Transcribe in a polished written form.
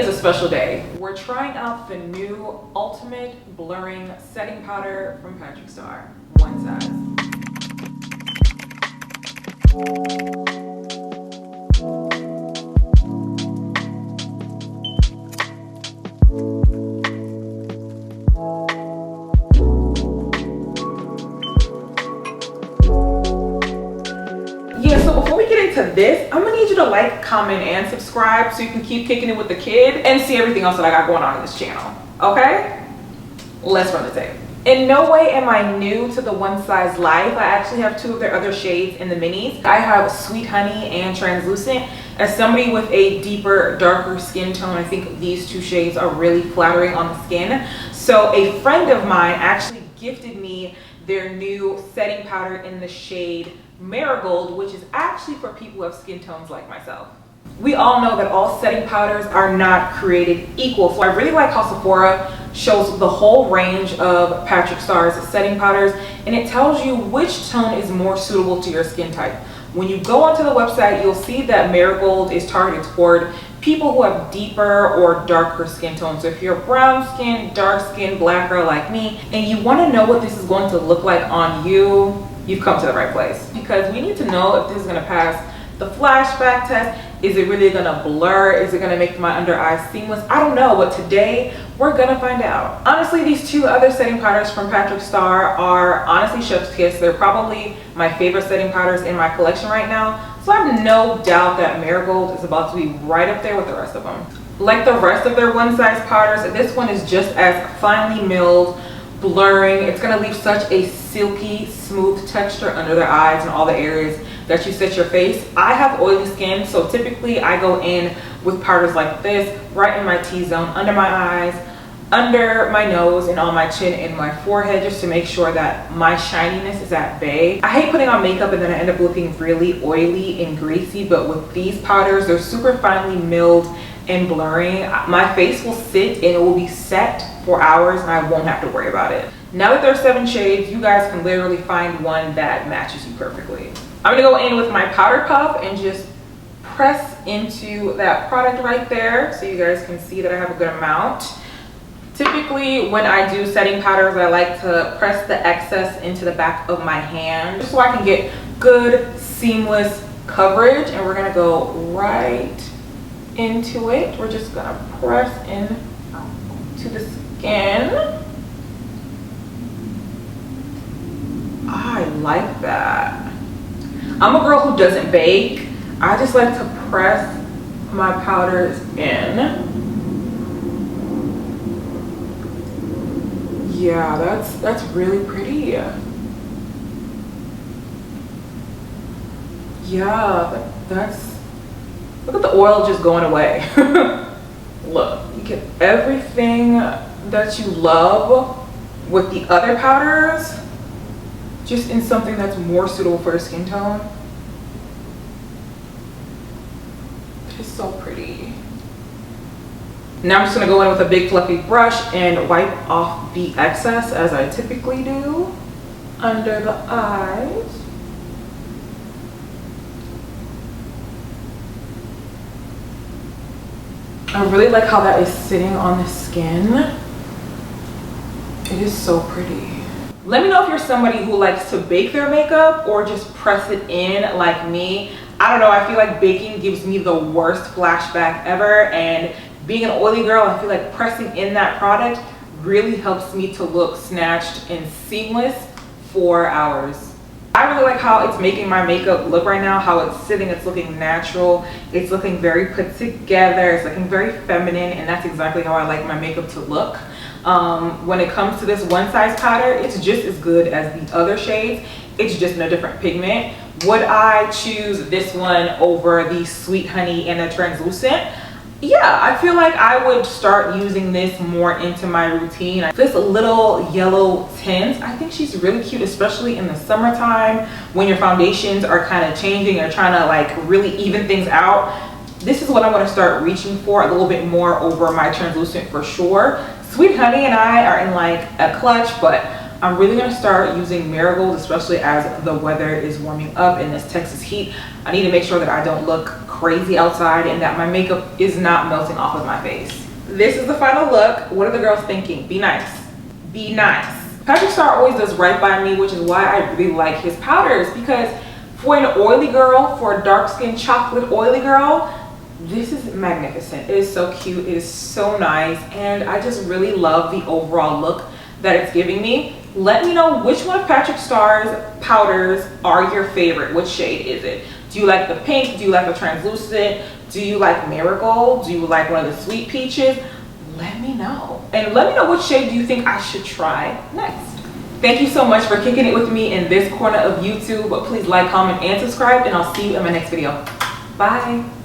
is a special day. We're trying out the new Ultimate Blurring Setting Powder from Patrick Starrr, one size. Yeah, so before we get into this, I'm gonna need you to like, comment, and subscribe so you can keep kicking it with the kid and see everything else that I got going on in this channel, okay? Let's run the tape. In no way am I new to the one size life. I actually have two of their other shades in the minis. I have Sweet Honey and Translucent. As somebody with a deeper, darker skin tone, I think these two shades are really flattering on the skin. So a friend of mine actually gifted me their new setting powder in the shade Marigold, which is actually for people who have skin tones like myself. We all know that all setting powders are not created equal, so I really like how Sephora shows the whole range of Patrick Starr's setting powders, and it tells you which tone is more suitable to your skin type. When you go onto the website, you'll see that Marigold is targeted toward people who have deeper or darker skin tones. So if you're brown skin, dark skin, black girl like me, and you want to know what this is going to look like on you, you've come to the right place. Because we need to know if this is going to pass the flashback test. Is it really going to blur? Is it going to make my under eyes seamless? I don't know, but today we're going to find out. Honestly, these two other setting powders from Patrick Starrr are honestly chef's kiss. They're probably my favorite setting powders in my collection right now. So I have no doubt that Marigold is about to be right up there with the rest of them. Like the rest of their one size powders, this one is just as finely milled, blurring. It's going to leave such a silky, smooth texture under their eyes and all the areas that you set your face. I have oily skin, so typically I go in with powders like this right in my T-zone, under my eyes, under my nose, and on my chin and my forehead, just to make sure that my shininess is at bay. I hate putting on makeup and then I end up looking really oily and greasy, but with these powders, they're super finely milled and blurring. My face will sit and it will be set for hours and I won't have to worry about it. Now that there are 7 shades, you guys can literally find one that matches you perfectly. I'm gonna go in with my powder puff and just press into that product right there so you guys can see that I have a good amount. Typically when I do setting powders, I like to press the excess into the back of my hand just so I can get good seamless coverage, and we're gonna go right into it. We're just gonna press in to the skin. I like that. I'm a girl who doesn't bake. I just like to press my powders in. Yeah, that's really pretty. Yeah, that's, look at the oil just going away. Look, you get everything that you love with the other powders, just in something that's more suitable for your skin tone. It's so pretty. Now I'm just gonna go in with a big fluffy brush and wipe off the excess, as I typically do, under the eyes. I really like how that is sitting on the skin. It is so pretty. Let me know if you're somebody who likes to bake their makeup or just press it in like me. I don't know, I feel like baking gives me the worst flashback ever, and being an oily girl, I feel like pressing in that product really helps me to look snatched and seamless for hours. I really like how it's making my makeup look right now, how it's sitting, it's looking natural, it's looking very put together, it's looking very feminine, and that's exactly how I like my makeup to look. When it comes to this one size powder, it's just as good as the other shades, it's just in a different pigment. Would I choose this one over the Sweet Honey and the Translucent? Yeah, I feel like I would start using this more into my routine. This little yellow tint, I think she's really cute, especially in the summertime when your foundations are kind of changing or trying to like really even things out. This is what I'm going to start reaching for a little bit more over my Translucent for sure. Sweet Honey and I are in like a clutch, but I'm really gonna start using Marigold, especially as the weather is warming up in this Texas heat. I need to make sure that I don't look crazy outside and that my makeup is not melting off of my face. This is the final look. What are the girls thinking? Be nice. Be nice. Patrick Starrr always does right by me, which is why I really like his powders, because for an oily girl, for a dark-skinned chocolate oily girl, this is magnificent. It is so cute. It is so nice. And I just really love the overall look that it's giving me. Let me know which one of Patrick Starr's powders are your favorite. Which shade is it? Do you like the pink? Do you like the translucent? Do you like Marigold? Do you like one of the sweet peaches? Let me know. And let me know which shade do you think I should try next. Thank you so much for kicking it with me in this corner of YouTube. Please like, comment, and subscribe, and I'll see you in my next video. Bye.